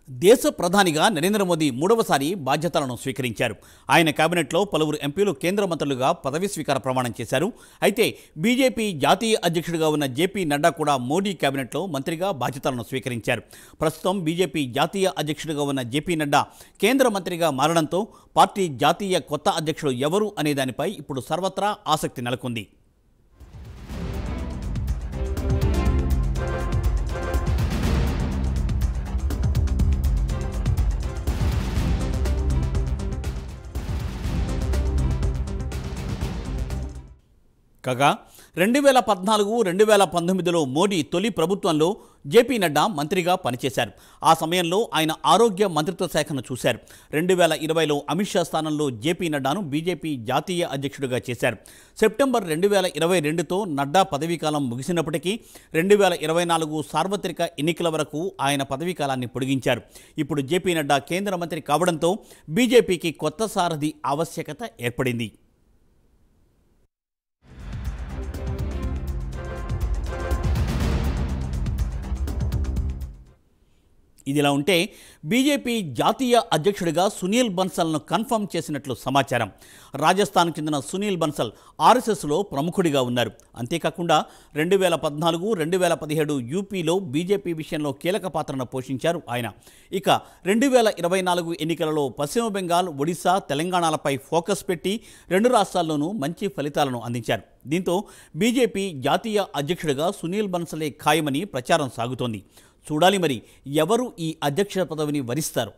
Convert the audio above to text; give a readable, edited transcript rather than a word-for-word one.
దేశ ప్రధానిగా నరేంద్ర మోదీ మూడవసారి బాధ్యతలను స్వీకరించారు. ఆయన కేబినెట్లో పలువురు ఎంపీలు కేంద్ర మంత్రులుగా పదవీ స్వీకార ప్రమాణం చేశారు. అయితే బీజేపీ జాతీయ అధ్యక్షుడిగా ఉన్న జేపీ నడ్డా కూడా మోడీ కేబినెట్లో మంత్రిగా బాధ్యతలను స్వీకరించారు. ప్రస్తుతం బీజేపీ జాతీయ అధ్యక్షుడిగా ఉన్న జేపీ నడ్డా కేంద్ర మంత్రిగా మారడంతో పార్టీ జాతీయ కొత్త అధ్యక్షుడు ఎవరు అనే దానిపై ఇప్పుడు సర్వత్రా ఆసక్తి నెలకొంది. కాగా 2014-2019లో మోడీ తొలి ప్రభుత్వంలో జేపీ నడ్డా మంత్రిగా పనిచేశారు. ఆ సమయంలో ఆయన ఆరోగ్య మంత్రిత్వ శాఖను చూశారు. 2020లో అమిత్ షా స్థానంలో జేపీ నడ్డాను బీజేపీ జాతీయ అధ్యక్షుడిగా చేశారు. సెప్టెంబర్ 2022తో నడ్డా పదవీకాలం ముగిసినప్పటికీ 2024 సార్వత్రిక ఎన్నికల వరకు ఆయన పదవీకాలాన్ని పొడిగించారు. ఇప్పుడు జేపీ నడ్డా కేంద్ర మంత్రి కావడంతో బీజేపీకి కొత్త సారథి ఆవశ్యకత ఏర్పడింది. ఇదిలా ఉంటే బీజేపీ జాతీయ అధ్యక్షుడిగా సునీల్ బన్సల్ను కన్ఫర్మ్ చేసినట్లు సమాచారం. రాజస్థాన్కు చెందిన సునీల్ బన్సల్ ఆర్ఎస్ఎస్లో ప్రముఖుడిగా ఉన్నారు. అంతేకాకుండా 2014-2017 యూపీలో బీజేపీ విషయంలో కీలక పాత్రను పోషించారు ఆయన. ఇక 2024 ఎన్నికలలో పశ్చిమ బెంగాల్, ఒడిశా, తెలంగాణలపై ఫోకస్ పెట్టి రెండు రాష్ట్రాల్లోనూ మంచి ఫలితాలను అందించారు. దీంతో బీజేపీ జాతీయ అధ్యక్షుడిగా సునీల్ బన్సలే ఖాయమని ప్రచారం సాగుతోంది. చూడాలి మరి ఎవరు ఈ అధ్యక్ష పదవిని వరిస్తారు.